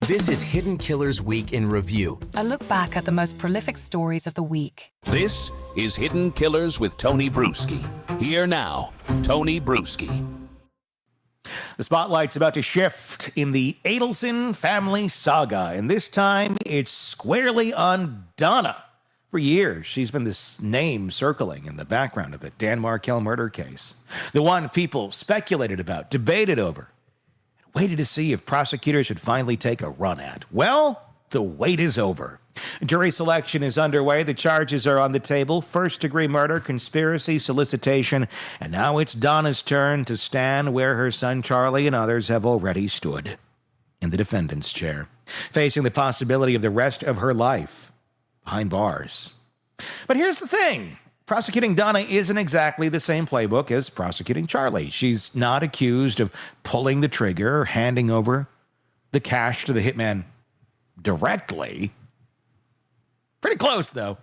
This is Hidden Killers Week in Review. A look back at the most prolific stories of the week. This is Hidden Killers with Tony Brueski. Here now, Tony Brueski. The spotlight's about to shift in the Adelson family saga, and this time it's squarely on Donna. For years, she's been this name circling in the background of the Dan Markel murder case. The one people speculated about, debated over, and waited to see if prosecutors should finally take a run at. Well, the wait is over. Jury selection is underway. The charges are on the table: first-degree murder, conspiracy, solicitation, and now it's Donna's turn to stand where her son Charlie and others have already stood, in the defendant's chair, facing the possibility of the rest of her life behind bars. But here's the thing. Prosecuting Donna isn't exactly the same playbook as prosecuting Charlie. She's not accused of pulling the trigger or handing over the cash to the hitman directly. Pretty close, though.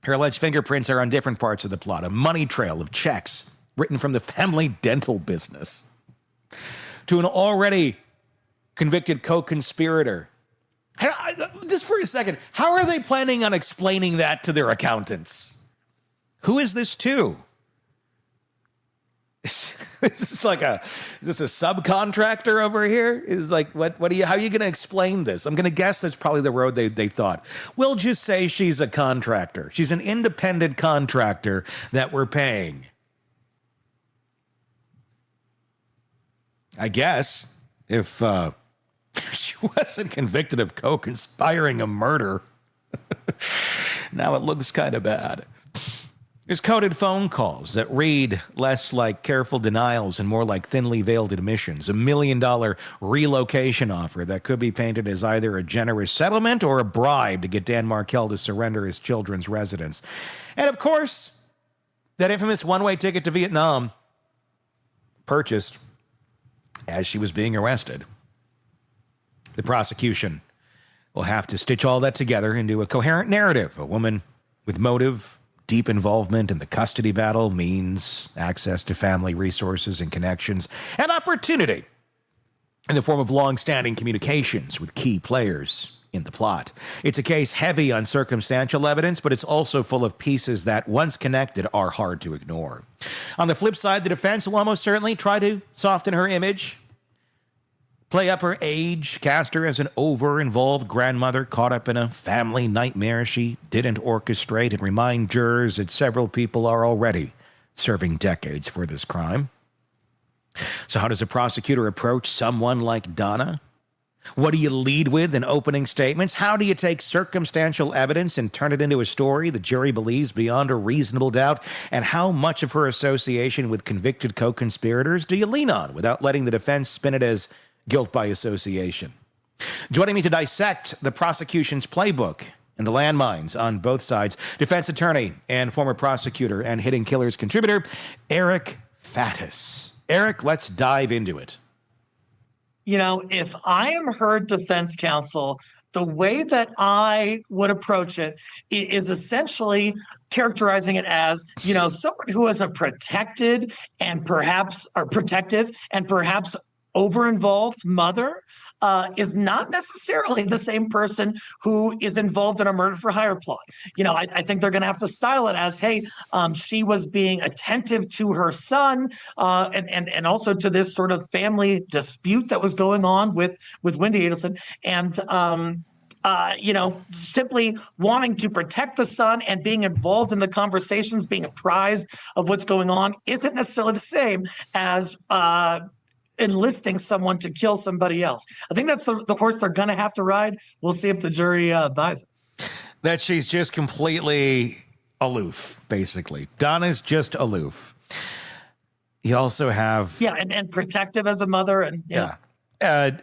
Her alleged fingerprints are on different parts of the plot, a money trail of checks written from the family dental business to an already convicted co-conspirator. Just for a second, how are they planning on explaining that to their accountants? Who is this to? Is this a subcontractor over here? Is like, how are you going to explain this? I'm going to guess that's probably the road they thought. We'll just say she's a contractor. She's an independent contractor that we're paying. I guess if she wasn't convicted of co-conspiring a murder, now it looks kind of bad. There's coded phone calls that read less like careful denials and more like thinly veiled admissions. $1 million relocation offer that could be painted as either a generous settlement or a bribe to get Dan Markel to surrender his children's residence. And of course, that infamous one-way ticket to Vietnam, purchased as she was being arrested. The prosecution will have to stitch all that together into a coherent narrative. A woman with motive, deep involvement in the custody battle means access to family resources and connections, and opportunity in the form of long-standing communications with key players in the plot. It's a case heavy on circumstantial evidence, but it's also full of pieces that, once connected, are hard to ignore. On the flip side, the defense will almost certainly try to soften her image, play up her age, cast her as an over-involved grandmother caught up in a family nightmare she didn't orchestrate, and remind jurors that several people are already serving decades for this crime. So how does a prosecutor approach someone like Donna? What do you lead with in opening statements? How do you take circumstantial evidence and turn it into a story the jury believes beyond a reasonable doubt? And how much of her association with convicted co-conspirators do you lean on without letting the defense spin it as guilt by association? Joining me to dissect the prosecution's playbook and the landmines on both sides, defense attorney and former prosecutor and Hidden Killers contributor, Eric Fatis. Eric, let's dive into it. You know, if I am her defense counsel, the way that I would approach it is essentially characterizing it as, someone who is a protective and perhaps over-involved mother is not necessarily the same person who is involved in a murder-for-hire plot. I think they're going to have to style it as, hey, she was being attentive to her son and also to this sort of family dispute that was going on with Wendy Adelson. And simply wanting to protect the son and being involved in the conversations, being apprised of what's going on, isn't necessarily the same as enlisting someone to kill somebody else. I think that's the horse they're going to have to ride. We'll see if the jury buys it. That she's just completely aloof, basically. Donna's just aloof. You also have... Yeah, and protective as a mother. And yeah.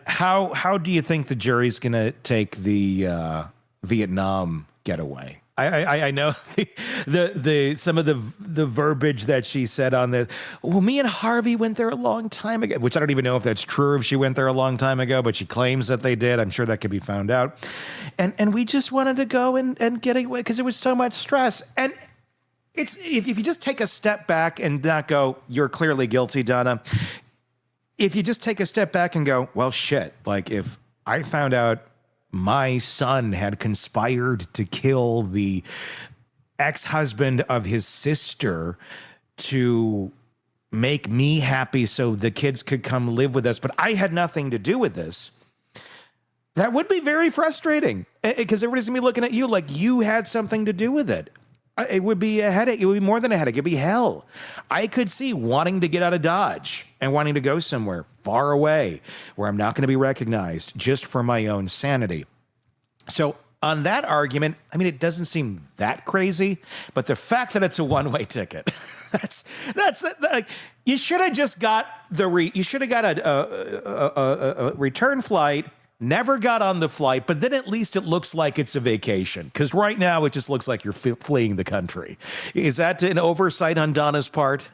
How do you think the jury's going to take the Vietnam getaway? I know the some of the verbiage that she said on this. Well, me and Harvey went there a long time ago, which I don't even know if that's true, if she went there a long time ago, but she claims that they did. I'm sure that could be found out. And we just wanted to go and get away because there was so much stress. And it's if you just take a step back and not go, you're clearly guilty, Donna. If you just take a step back and go, well, shit, like if I found out my son had conspired to kill the ex-husband of his sister to make me happy so the kids could come live with us, but I had nothing to do with this, that would be very frustrating because everybody's gonna be looking at you like you had something to do with it. It would be a headache. It would be more than a headache. It'd be hell. I could see wanting to get out of Dodge and wanting to go somewhere far away where I'm not going to be recognized just for my own sanity. So on that argument, I mean, it doesn't seem that crazy, but the fact that it's a one-way ticket, that's like, you should have just got you should have got a return flight. Never got on the flight, but then at least it looks like it's a vacation. Because right now it just looks like you're fleeing the country. Is that an oversight on Donna's part?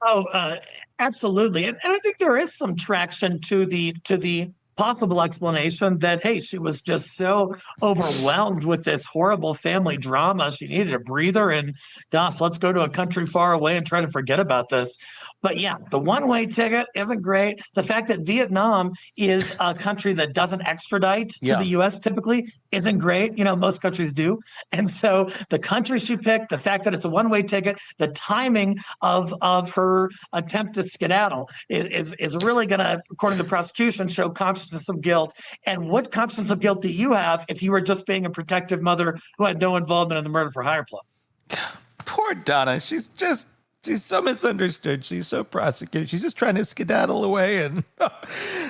Oh, absolutely. And I think there is some traction to the possible explanation that, hey, she was just so overwhelmed with this horrible family drama. She needed a breather and gosh, let's go to a country far away and try to forget about this. But yeah, the one-way ticket isn't great. The fact that Vietnam is a country that doesn't extradite to the U.S. typically isn't great. You know, most countries do. And so the country she picked, the fact that it's a one-way ticket, the timing of her attempt to skedaddle is really going to, according to the prosecution, show consciousness of guilt. And what consciousness of guilt do you have if you were just being a protective mother who had no involvement in the murder for hire plot? Poor Donna. She's so misunderstood. She's so prosecuted. She's just trying to skedaddle away, and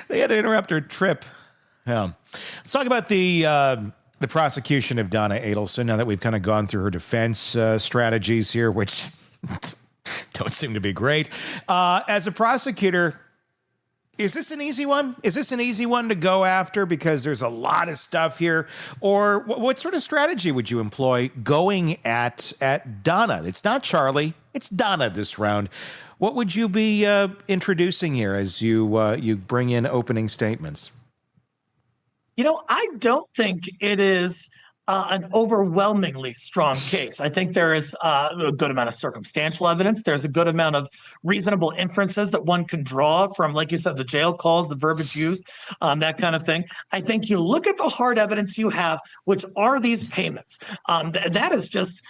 they had to interrupt her trip. Yeah. Let's talk about the prosecution of Donna Adelson now that we've kind of gone through her defense strategies here, which don't seem to be great. As a prosecutor, is this an easy one? Is this an easy one to go after because there's a lot of stuff here? Or what sort of strategy would you employ going at Donna? It's not Charlie. It's Donna this round. What would you be introducing here as you bring in opening statements? You know, I don't think it is an overwhelmingly strong case. I think there is a good amount of circumstantial evidence. There's a good amount of reasonable inferences that one can draw from, like you said, the jail calls, the verbiage used, that kind of thing. I think you look at the hard evidence you have, which are these payments. That is just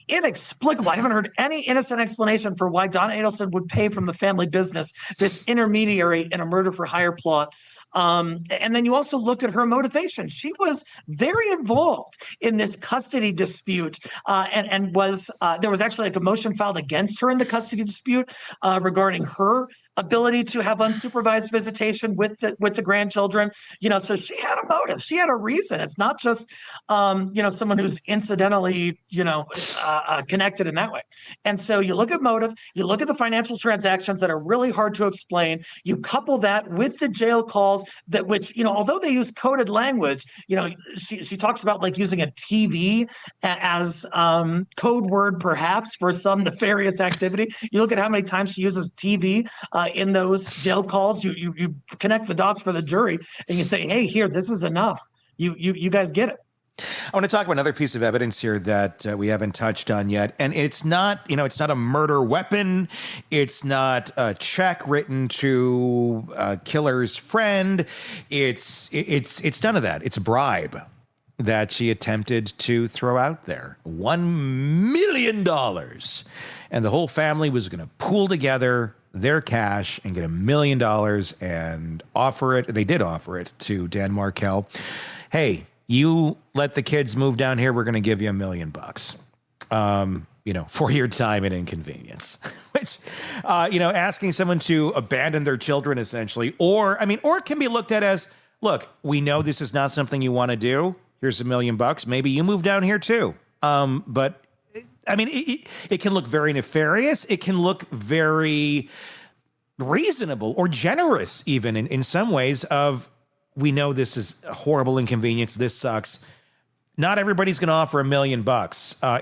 inexplicable. I haven't heard any innocent explanation for why Donna Adelson would pay from the family business, this intermediary in a murder for hire plot. And then you also look at her motivation. She was very involved in this custody dispute, and was there was actually like a motion filed against her in the custody dispute regarding her ability to have unsupervised visitation with the grandchildren. You know, so she had a motive. She had a reason. It's not just someone who's incidentally connected in that way. And so you look at motive. You look at the financial transactions that are really hard to explain. You couple that with the jail calls which although they use coded language, she talks about like using a TV as code word perhaps for some nefarious activity. You look at how many times she uses TV in those jail calls. You connect the dots for the jury and you say, hey, here, this is enough. You guys get it. I want to talk about another piece of evidence here that we haven't touched on yet, and it's not, it's not a murder weapon. It's not a check written to a killer's friend. It's none of that. It's a bribe that she attempted to throw out there. $1 million, and the whole family was going to pool together their cash and get $1 million and offer it. They did offer it to Dan Markel. Hey, you let the kids move down here, we're going to give you $1 million, for your time and inconvenience. Which, asking someone to abandon their children essentially, or it can be looked at as, look, we know this is not something you want to do. Here's $1 million. Maybe you move down here too. But it can look very nefarious. It can look very reasonable or generous even in some ways of, we know this is a horrible inconvenience. This sucks. Not everybody's going to offer $1 million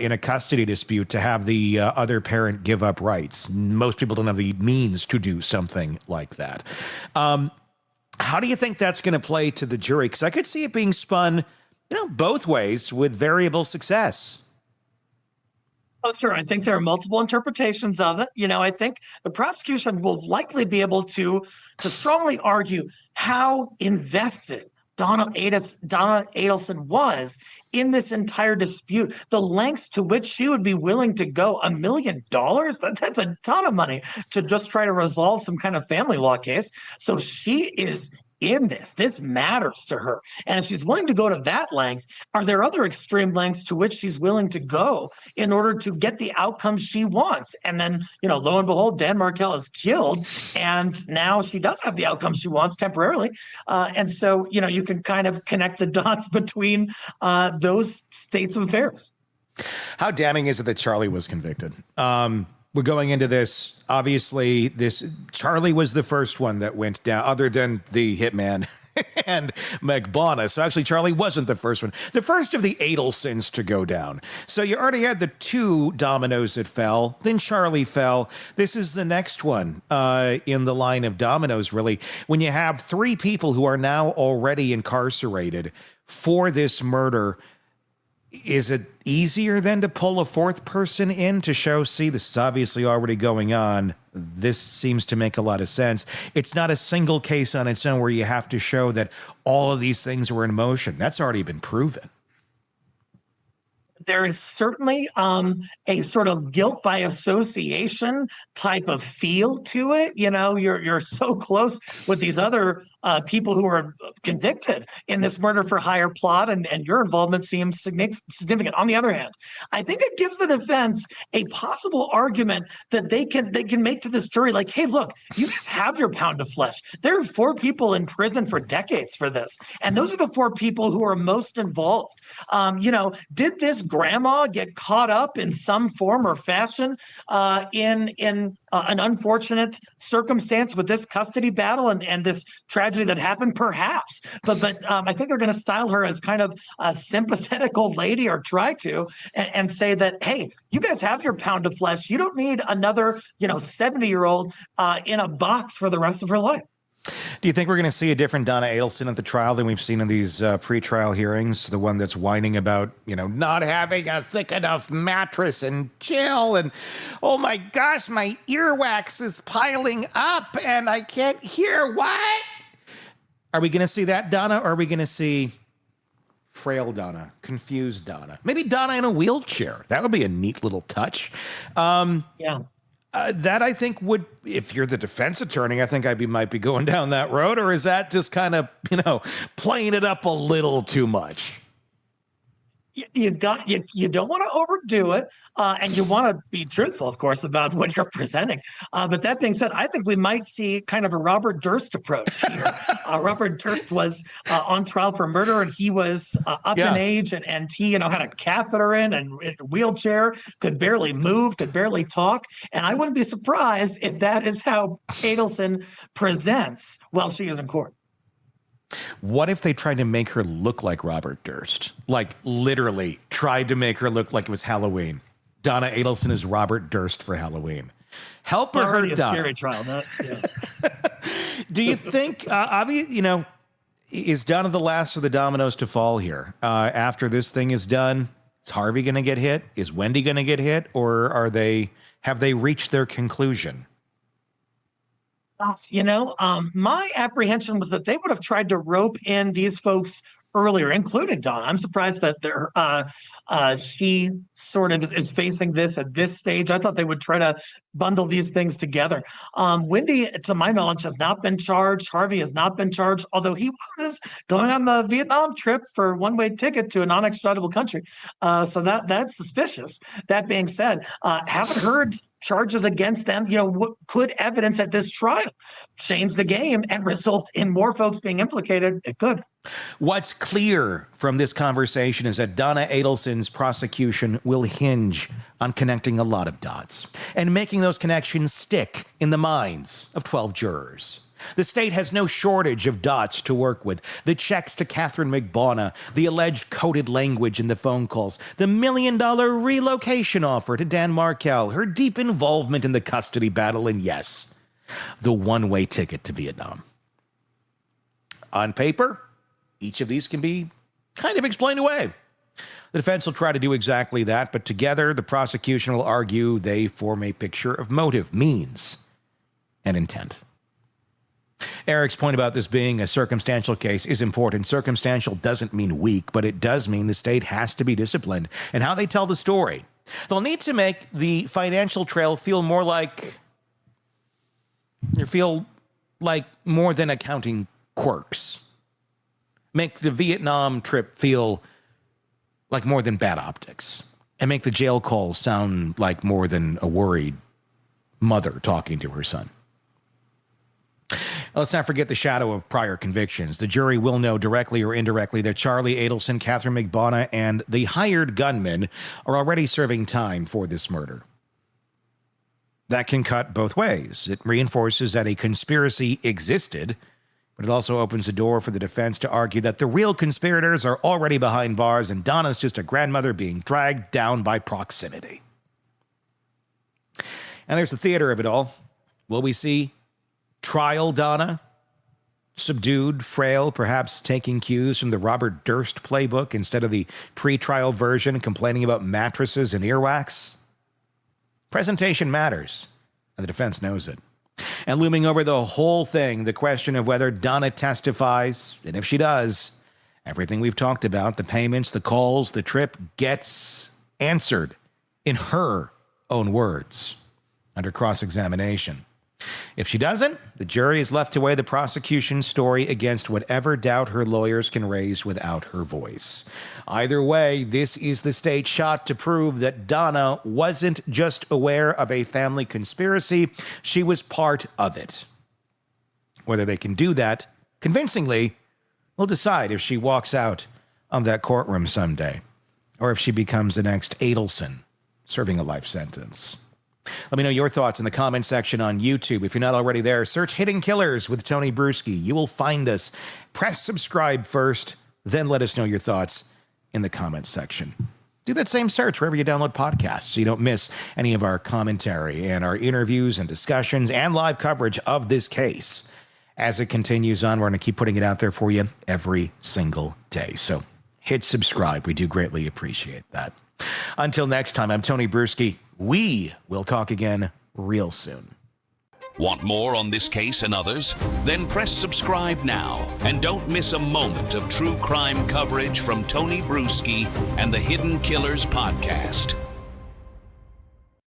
in a custody dispute to have the other parent give up rights. Most people don't have the means to do something like that. How do you think that's going to play to the jury? Because I could see it being spun, both ways with variable success. Oh, sure. I think there are multiple interpretations of it. I think the prosecution will likely be able to strongly argue how invested Donna Adelson was in this entire dispute, the lengths to which she would be willing to go. $1 million? That's a ton of money to just try to resolve some kind of family law case. So she is in this. This matters to her. And if she's willing to go to that length, are there other extreme lengths to which she's willing to go in order to get the outcome she wants? And then, lo and behold, Dan Markel is killed. And now she does have the outcome she wants temporarily. And so, you can kind of connect the dots between those states of affairs. How damning is it that Charlie was convicted? We're going into this, obviously, Charlie was the first one that went down, other than the hitman and McBonna. So actually, Charlie wasn't the first one. The first of the Adelsons to go down. So you already had the two dominoes that fell, then Charlie fell. This is the next one in the line of dominoes, really. When you have three people who are now already incarcerated for this murder, is it easier then to pull a fourth person in to show, see, this is obviously already going on? This seems to make a lot of sense. It's not a single case on its own where you have to show that all of these things were in motion. That's already been proven. There is certainly a sort of guilt by association type of feel to it. You're so close with these other people who are convicted in this murder for hire plot, and your involvement seems significant. On the other hand, I think it gives the defense a possible argument that they can make to this jury, like, hey, look, you guys have your pound of flesh. There are 4 people in prison for decades for this, and those are the 4 people who are most involved. Did this grandma get caught up in some form or fashion in an unfortunate circumstance with this custody battle and this tragedy that happened? Perhaps, but I think they're going to style her as kind of a sympathetic old lady, or try to, and say that, hey, you guys have your pound of flesh. You don't need another 70-year-old in a box for the rest of her life. Do you think we're going to see a different Donna Adelson at the trial than we've seen in these pretrial hearings? The one that's whining about, not having a thick enough mattress and chill, and, oh my gosh, my earwax is piling up and I can't hear. What? Are we going to see that Donna, or are we going to see frail Donna, confused Donna? Maybe Donna in a wheelchair. That would be a neat little touch. Yeah. That, I think, would, if you're the defense attorney, I think might be going down that road. Or is that just kind of, playing it up a little too much? You don't want to overdo it, and you want to be truthful, of course, about what you're presenting. But that being said, I think we might see kind of a Robert Durst approach here. Robert Durst was on trial for murder, and he was up in age, and he had a catheter in and a wheelchair, could barely move, could barely talk. And I wouldn't be surprised if that is how Adelson presents while she is in court. What if they tried to make her look like Robert Durst? Like, literally tried to make her look like it was Halloween. Donna Adelson is Robert Durst for Halloween. Help or hurt Donna? Scary trial. Do you think, is Donna the last of the dominoes to fall here? After this thing is done, is Harvey going to get hit? Is Wendy going to get hit? Or have they reached their conclusion? My apprehension was that they would have tried to rope in these folks earlier, including Donna. I'm surprised that she sort of is facing this at this stage. I thought they would try to bundle these things together. Wendy, to my knowledge, has not been charged. Harvey has not been charged, although he was going on the Vietnam trip for one-way ticket to a non-extraditable country. So that's suspicious. That being said, haven't heard charges against them. Could evidence at this trial change the game and result in more folks being implicated? It could. What's clear from this conversation is that Donna Adelson's prosecution will hinge on connecting a lot of dots and making those connections stick in the minds of 12 jurors. The state has no shortage of dots to work with. The checks to Catherine McBonna, the alleged coded language in the phone calls, the $1 million relocation offer to Dan Markel, her deep involvement in the custody battle, and yes, the one-way ticket to Vietnam. On paper, each of these can be kind of explained away. The defense will try to do exactly that, but together the prosecution will argue they form a picture of motive, means, and intent. Eric's point about this being a circumstantial case is important. Circumstantial doesn't mean weak, but it does mean the state has to be disciplined in how they tell the story. They'll need to make the financial trail feel more like more than accounting quirks. Make the Vietnam trip feel like more than bad optics. And make the jail calls sound like more than a worried mother talking to her son. Let's not forget the shadow of prior convictions. The jury will know directly or indirectly that Charlie Adelson, Catherine McBonna, and the hired gunman are already serving time for this murder. That can cut both ways. It reinforces that a conspiracy existed, but it also opens the door for the defense to argue that the real conspirators are already behind bars and Donna's just a grandmother being dragged down by proximity. And there's the theater of it all. Will we see trial Donna? Subdued, frail, perhaps taking cues from the Robert Durst playbook instead of the pre-trial version complaining about mattresses and earwax? Presentation matters, and the defense knows it. And looming over the whole thing, the question of whether Donna testifies, and if she does, everything we've talked about, the payments, the calls, the trip, gets answered in her own words under cross-examination. If she doesn't, the jury is left to weigh the prosecution's story against whatever doubt her lawyers can raise without her voice. Either way, this is the state's shot to prove that Donna wasn't just aware of a family conspiracy, she was part of it. Whether they can do that convincingly will decide if she walks out of that courtroom someday, or if she becomes the next Adelson serving a life sentence. Let me know your thoughts in the comment section on YouTube. If you're not already there, search Hidden Killers with Tony Brueski. You will find us. Press subscribe first, then let us know your thoughts in the comment section. Do that same search wherever you download podcasts so you don't miss any of our commentary and our interviews and discussions and live coverage of this case. As it continues on, we're going to keep putting it out there for you every single day. So hit subscribe. We do greatly appreciate that. Until next time, I'm Tony Brueski. We will talk again real soon. Want more on this case and others? Then press subscribe now and don't miss a moment of true crime coverage from Tony Brueski and the Hidden Killers podcast.